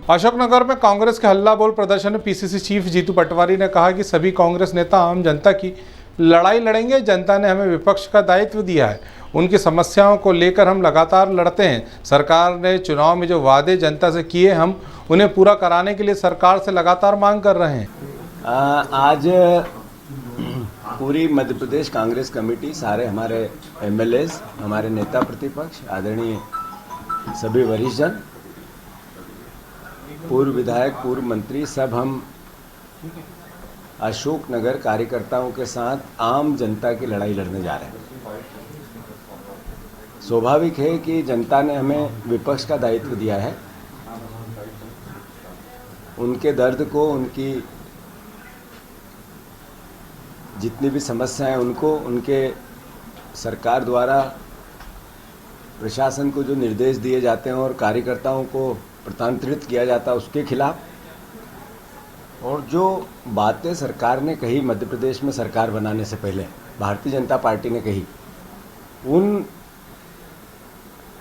अशोकनगर में कांग्रेस के हल्ला बोल प्रदर्शन में पीसीसी चीफ जीतू पटवारी ने कहा कि सभी कांग्रेस नेता आम जनता की लड़ाई लड़ेंगे। जनता ने हमें विपक्ष का दायित्व दिया है, उनकी समस्याओं को लेकर हम लगातार लड़ते हैं। सरकार ने चुनाव में जो वादे जनता से किए, हम उन्हें पूरा कराने के लिए सरकार से लगातार मांग कर रहे हैं। आज पूरी मध्य प्रदेश कांग्रेस कमेटी, सारे हमारे एमएलएज, हमारे नेता प्रतिपक्ष, आदरणीय सभी वरिष्ठ जन, पूर्व विधायक, पूर्व मंत्री, सब हम अशोकनगर कार्यकर्ताओं के साथ आम जनता की लड़ाई लड़ने जा रहे हैं। स्वाभाविक है कि जनता ने हमें विपक्ष का दायित्व दिया है। उनके दर्द को, उनकी जितनी भी समस्याएं, उनको उनके सरकार द्वारा प्रशासन को जो निर्देश दिए जाते हैं और कार्यकर्ताओं को प्रतांत्रित किया जाता है, उसके खिलाफ, और जो बातें सरकार ने कही मध्य प्रदेश में सरकार बनाने से पहले भारतीय जनता पार्टी ने कही, उन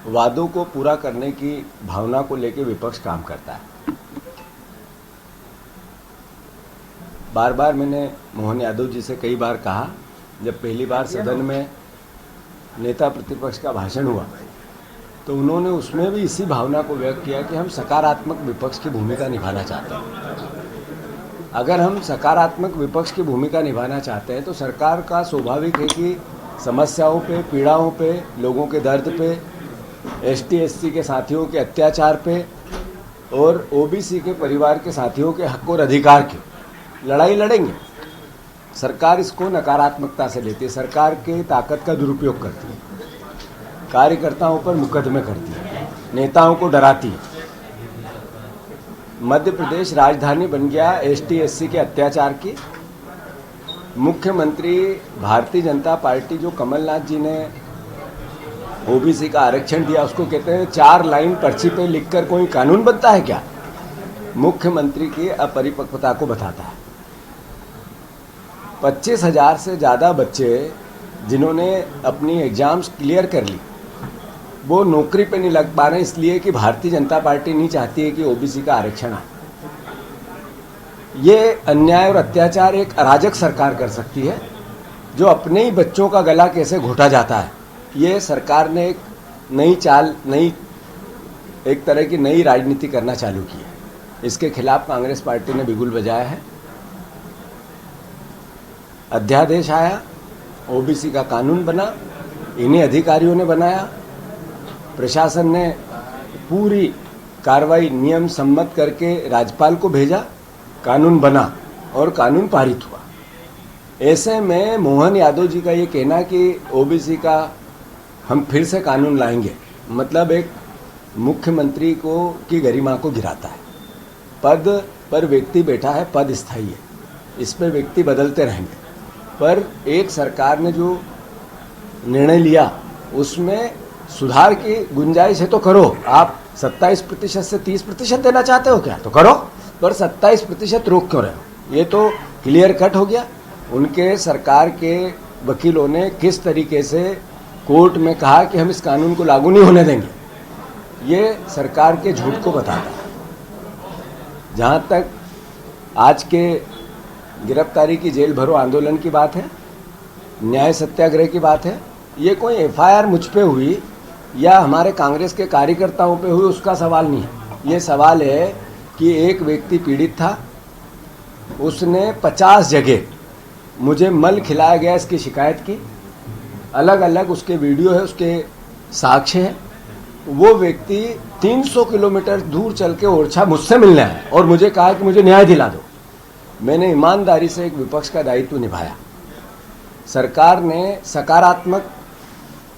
वादों को पूरा करने की भावना को लेकर विपक्ष काम करता है। बार बार मैंने मोहन यादव जी से कई बार कहा, जब पहली बार सदन में नेता प्रतिपक्ष का भाषण हुआ तो उन्होंने उसमें भी इसी भावना को व्यक्त किया कि हम सकारात्मक विपक्ष की भूमिका निभाना चाहते हैं। अगर हम सकारात्मक विपक्ष की भूमिका निभाना चाहते हैं तो सरकार का स्वाभाविक है कि समस्याओं पे, पीड़ाओं पे, लोगों के दर्द पे, एसटी/एससी के साथियों के अत्याचार पे और ओबीसी के परिवार के साथियों के हक और अधिकार की लड़ाई लड़ेंगे। सरकार इसको नकारात्मकता से लेती है, सरकार की ताकत का दुरुपयोग करती है, कार्यकर्ताओं पर मुकदमे करती है, नेताओं को डराती है। मध्य प्रदेश राजधानी बन गया एसटी/एससी के अत्याचार की। मुख्यमंत्री भारतीय जनता पार्टी, जो कमलनाथ जी ने ओबीसी का आरक्षण दिया, उसको कहते हैं 4 लाइन पर्ची पे लिखकर कोई कानून बनता है क्या? मुख्यमंत्री की अपरिपक्वता को बताता है। 25,000 से ज़्यादा बच्चे जिन्होंने अपनी एग्जाम्स क्लियर कर ली, वो नौकरी पे नहीं लग पा रहे, इसलिए कि भारतीय जनता पार्टी नहीं चाहती है कि ओबीसी का आरक्षण आए। ये अन्याय और अत्याचार एक अराजक सरकार कर सकती है, जो अपने ही बच्चों का गला कैसे घोटा जाता है। ये सरकार ने एक नई चाल, एक तरह की नई राजनीति करना चालू की है। इसके खिलाफ कांग्रेस पार्टी ने बिगुल बजाया है। अध्यादेश आया, ओबीसी का कानून बना, इन्हीं अधिकारियों ने बनाया। प्रशासन ने पूरी कार्रवाई नियम सम्मत करके राज्यपाल को भेजा, कानून बना और कानून पारित हुआ। ऐसे में मोहन यादव जी का ये कहना कि ओबीसी का हम फिर से कानून लाएंगे, मतलब एक मुख्यमंत्री को की गरिमा को गिराता है। पद पर व्यक्ति बैठा है, पद स्थायी है, इस पर व्यक्ति बदलते रहेंगे, पर एक सरकार ने जो निर्णय लिया उसमें सुधार की गुंजाइश है तो करो। आप 27% से 30% देना चाहते हो क्या, तो करो, पर 27% रोक क्यों रहे हो? ये तो क्लियर कट हो गया। उनके सरकार के वकीलों ने किस तरीके से कोर्ट में कहा कि हम इस कानून को लागू नहीं होने देंगे, ये सरकार के झूठ को बताता है। जहाँ तक आज के गिरफ्तारी की, जेल भरो आंदोलन की बात है, न्याय सत्याग्रह की बात है, ये कोई एफआईआर मुझ पे हुई या हमारे कांग्रेस के कार्यकर्ताओं पे हुई, उसका सवाल नहीं है। ये सवाल है कि एक व्यक्ति पीड़ित था, उसने 50 जगह मुझे मल खिलाया गया इसकी शिकायत की, अलग अलग उसके वीडियो है, उसके साक्ष्य है। वो व्यक्ति 300 किलोमीटर दूर चल के ओरछा मुझसे मिलने आया और मुझे कहा कि मुझे न्याय दिला दो। मैंने ईमानदारी से एक विपक्ष का दायित्व निभाया। सरकार ने सकारात्मक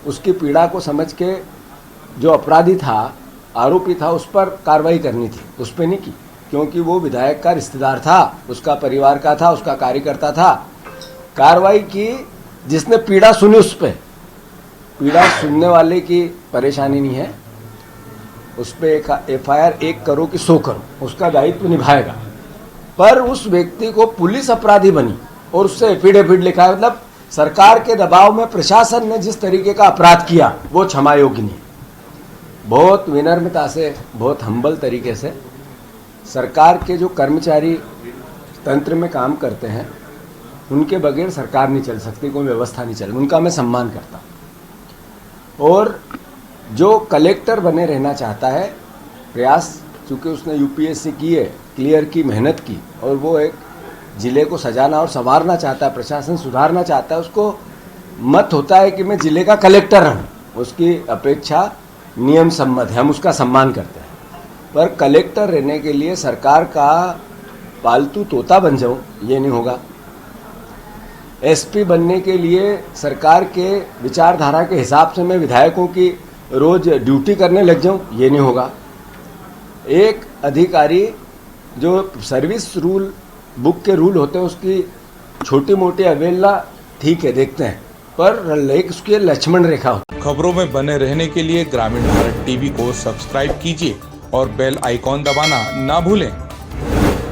उसकी पीड़ा को समझ के जो अपराधी था, आरोपी था, उस पर कार्रवाई करनी थी, उस पर नहीं की, क्योंकि वो विधायक का रिश्तेदार था, उसका परिवार का था, उसका कार्यकर्ता था। कार्रवाई की जिसने पीड़ा सुनी उस पर। पीड़ा सुनने वाले की परेशानी नहीं है, उस पर एक एफआईआर 1 करो कि 100 करो, उसका दायित्व निभाएगा। पर उस व्यक्ति को पुलिस अपराधी बनी और उससे एफिडेविट लिखा है, मतलब सरकार के दबाव में प्रशासन ने जिस तरीके का अपराध किया वो क्षमा योग्य नहीं। बहुत विनम्रता से, बहुत हम्बल तरीके से सरकार के जो कर्मचारी तंत्र में काम करते हैं उनके बगैर सरकार नहीं चल सकती, कोई व्यवस्था नहीं चल, उनका मैं सम्मान करता हूँ। और जो कलेक्टर बने रहना चाहता है, प्रयास चूँकि उसने यूपीएससी की है, क्लियर की, मेहनत की, और वो एक ज़िले को सजाना और संवारना चाहता है, प्रशासन सुधारना चाहता है, उसको मत होता है कि मैं ज़िले का कलेक्टर रहूँ, उसकी अपेक्षा नियम सम्मत है, हम उसका सम्मान करते हैं। पर कलेक्टर रहने के लिए सरकार का पालतू तोता बन जाऊँ ये नहीं होगा। एसपी बनने के लिए सरकार के विचारधारा के हिसाब से मैं विधायकों की रोज़ ड्यूटी करने लग जाऊँ ये नहीं होगा। एक अधिकारी जो सर्विस रूल बुक के रूल होते हैं उसकी छोटी मोटी अवहेलना ठीक है, देखते हैं, पर उसकी लक्ष्मण रेखा होती है। खबरों में बने रहने के लिए ग्रामीण भारत टीवी को सब्सक्राइब कीजिए और बेल आइकॉन दबाना ना भूलें।